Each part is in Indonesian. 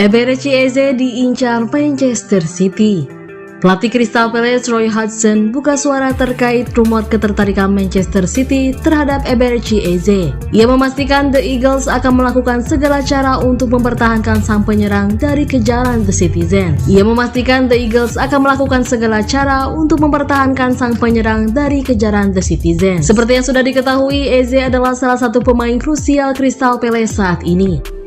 Eberechi Eze diincar Manchester City. Pelatih Crystal Palace Roy Hodgson buka suara terkait rumor ketertarikan Manchester City terhadap Eberechi Eze. Ia memastikan The Eagles akan melakukan segala cara untuk mempertahankan sang penyerang dari kejaran The Citizens. Ia memastikan The Eagles akan melakukan segala cara untuk mempertahankan sang penyerang dari kejaran The Citizens. Seperti yang sudah diketahui, Eze adalah salah satu pemain krusial Crystal Palace saat ini.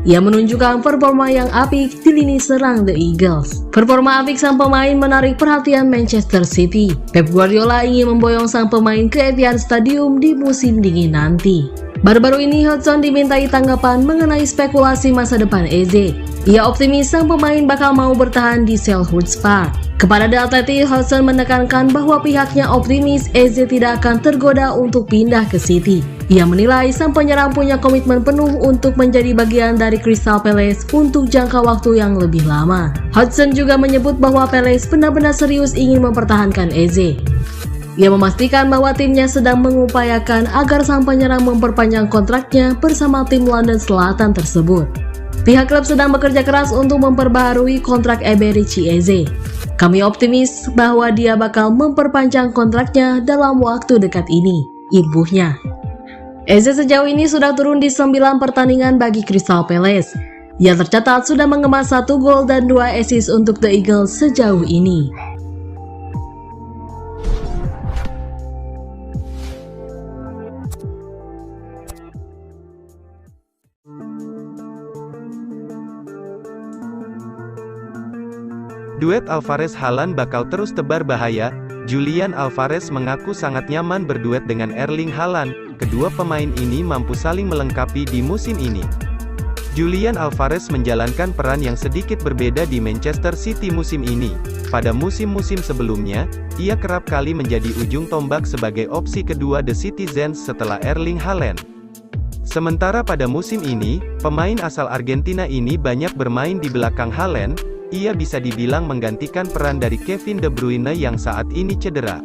Ia menunjukkan performa yang apik di lini serang The Eagles. Performa apik sang pemain menarik perhatian Manchester City. Pep Guardiola ingin memboyong sang pemain ke Etihad Stadium di musim dingin nanti. Baru-baru ini Hodgson dimintai tanggapan mengenai spekulasi masa depan Eze. Ia optimis sang pemain bakal mau bertahan di Selhurst Park. Kepada The Athletic, Hodgson menekankan bahwa pihaknya optimis Eze tidak akan tergoda untuk pindah ke City. Ia menilai sang penyerang punya komitmen penuh untuk menjadi bagian dari Crystal Palace untuk jangka waktu yang lebih lama. Hodgson juga menyebut bahwa Palace benar-benar serius ingin mempertahankan Eze. Ia memastikan bahwa timnya sedang mengupayakan agar sang penyerang memperpanjang kontraknya bersama tim London Selatan tersebut. Pihak klub sedang bekerja keras untuk memperbaharui kontrak Eberechi Eze. Kami optimis bahwa dia bakal memperpanjang kontraknya dalam waktu dekat ini, imbuhnya. Eze sejauh ini sudah turun di 9 pertandingan bagi Crystal Palace. Ia tercatat sudah mengemas 1 gol dan 2 assist untuk The Eagles sejauh ini. Duet Alvarez-Haaland bakal terus tebar bahaya. Julian Alvarez mengaku sangat nyaman berduet dengan Erling Haaland. Kedua pemain ini mampu saling melengkapi di musim ini. Julian Alvarez menjalankan peran yang sedikit berbeda di Manchester City musim ini. Pada musim-musim sebelumnya, ia kerap kali menjadi ujung tombak sebagai opsi kedua The Citizens setelah Erling Haaland. Sementara pada musim ini, pemain asal Argentina ini banyak bermain di belakang Haaland. Ia bisa dibilang menggantikan peran dari Kevin De Bruyne yang saat ini cedera.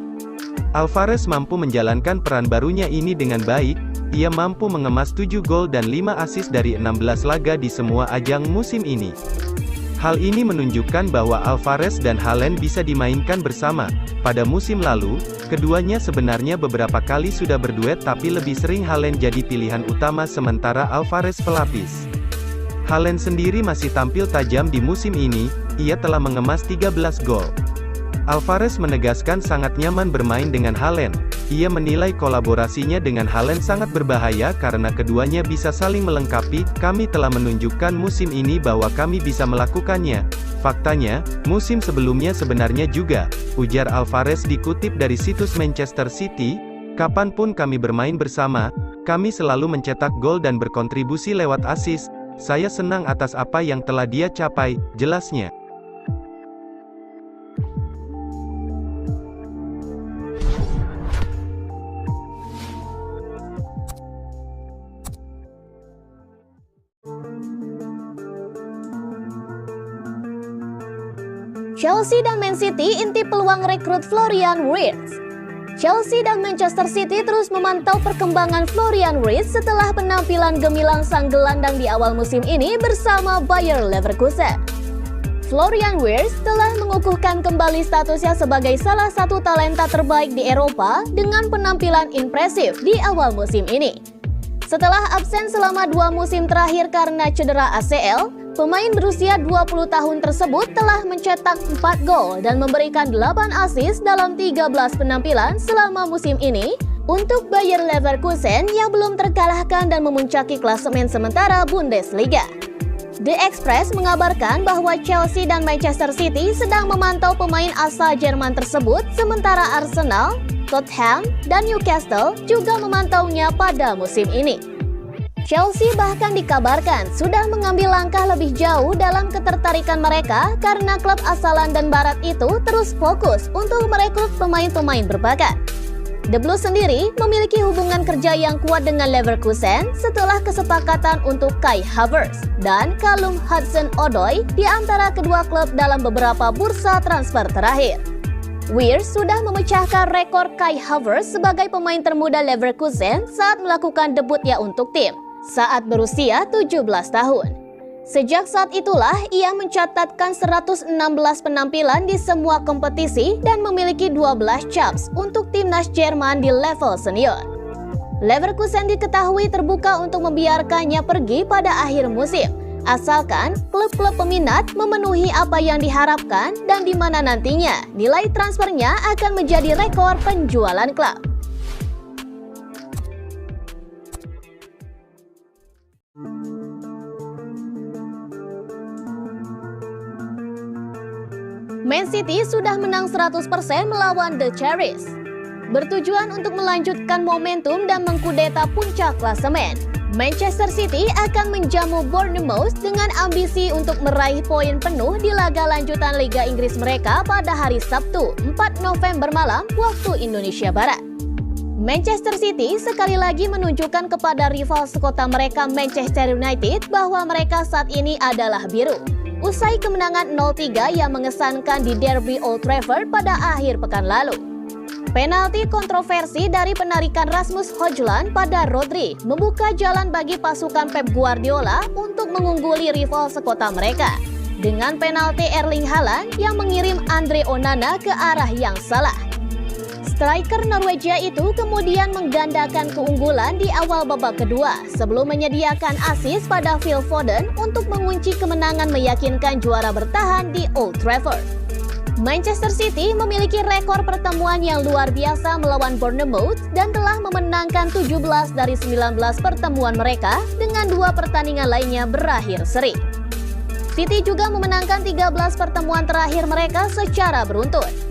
Alvarez mampu menjalankan peran barunya ini dengan baik. Ia mampu mengemas 7 gol dan 5 assist dari 16 laga di semua ajang musim ini. Hal ini menunjukkan bahwa Alvarez dan Haaland bisa dimainkan bersama. Pada musim lalu, keduanya sebenarnya beberapa kali sudah berduet, tapi lebih sering Haaland jadi pilihan utama sementara Alvarez pelapis. Haaland sendiri masih tampil tajam di musim ini. Ia telah mengemas 13 gol. Alvarez menegaskan sangat nyaman bermain dengan Haaland. Ia menilai kolaborasinya dengan Haaland sangat berbahaya karena keduanya bisa saling melengkapi. Kami telah menunjukkan musim ini bahwa kami bisa melakukannya. Faktanya, musim sebelumnya sebenarnya juga, ujar Alvarez dikutip dari situs Manchester City. Kapanpun kami bermain bersama, kami selalu mencetak gol dan berkontribusi lewat assist. Saya senang atas apa yang telah dia capai, jelasnya. Chelsea dan Man City intip peluang rekrut Florian Wirtz. Chelsea dan Manchester City terus memantau perkembangan Florian Wirtz setelah penampilan gemilang sang gelandang di awal musim ini bersama Bayer Leverkusen. Florian Wirtz telah mengukuhkan kembali statusnya sebagai salah satu talenta terbaik di Eropa dengan penampilan impresif di awal musim ini. Setelah absen selama 2 musim terakhir karena cedera ACL, pemain berusia 20 tahun tersebut telah mencetak 4 gol dan memberikan 8 assist dalam 13 penampilan selama musim ini untuk Bayer Leverkusen yang belum terkalahkan dan memuncaki klasemen sementara Bundesliga. The Express mengabarkan bahwa Chelsea dan Manchester City sedang memantau pemain asal Jerman tersebut, sementara Arsenal, Tottenham, dan Newcastle juga memantaunya pada musim ini. Chelsea bahkan dikabarkan sudah mengambil langkah lebih jauh dalam ketertarikan mereka karena klub asal London Barat itu terus fokus untuk merekrut pemain-pemain berbakat. The Blues sendiri memiliki hubungan kerja yang kuat dengan Leverkusen setelah kesepakatan untuk Kai Havertz dan Callum Hudson-Odoi di antara kedua klub dalam beberapa bursa transfer terakhir. Wirtz sudah memecahkan rekor Kai Havertz sebagai pemain termuda Leverkusen saat melakukan debutnya untuk tim saat berusia 17 tahun. Sejak saat itulah ia mencatatkan 116 penampilan di semua kompetisi dan memiliki 12 caps untuk timnas Jerman di level senior. Leverkusen diketahui terbuka untuk membiarkannya pergi pada akhir musim, asalkan klub-klub peminat memenuhi apa yang diharapkan dan di mana nantinya nilai transfernya akan menjadi rekor penjualan klub. Man City sudah menang 100% melawan The Cherries. Bertujuan untuk melanjutkan momentum dan mengkudeta puncak klasemen, Manchester City akan menjamu Bournemouth dengan ambisi untuk meraih poin penuh di laga lanjutan Liga Inggris mereka pada hari Sabtu, 4 November malam waktu Indonesia Barat. Manchester City sekali lagi menunjukkan kepada rival sekota mereka Manchester United bahwa mereka saat ini adalah biru. Usai kemenangan 0-3 yang mengesankan di Derby Old Trafford pada akhir pekan lalu. Penalti kontroversi dari penarikan Rasmus Højlund pada Rodri membuka jalan bagi pasukan Pep Guardiola untuk mengungguli rival sekota mereka dengan penalti Erling Haaland yang mengirim Andre Onana ke arah yang salah. Striker Norwegia itu kemudian menggandakan keunggulan di awal babak kedua sebelum menyediakan assist pada Phil Foden untuk mengunci kemenangan meyakinkan juara bertahan di Old Trafford. Manchester City memiliki rekor pertemuan yang luar biasa melawan Bournemouth dan telah memenangkan 17 dari 19 pertemuan mereka dengan 2 pertandingan lainnya berakhir seri. City juga memenangkan 13 pertemuan terakhir mereka secara beruntun.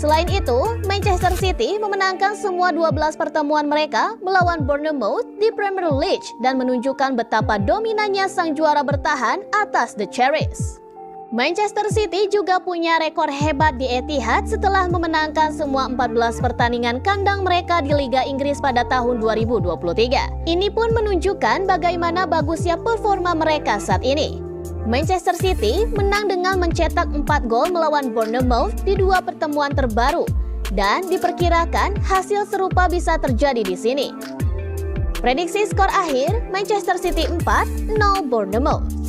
Selain itu, Manchester City memenangkan semua 12 pertemuan mereka melawan Bournemouth di Premier League dan menunjukkan betapa dominannya sang juara bertahan atas The Cherries. Manchester City juga punya rekor hebat di Etihad setelah memenangkan semua 14 pertandingan kandang mereka di Liga Inggris pada tahun 2023. Ini pun menunjukkan bagaimana bagusnya performa mereka saat ini. Manchester City menang dengan mencetak 4 gol melawan Bournemouth di 2 pertemuan terbaru dan diperkirakan hasil serupa bisa terjadi di sini. Prediksi skor akhir Manchester City 4-0 Bournemouth.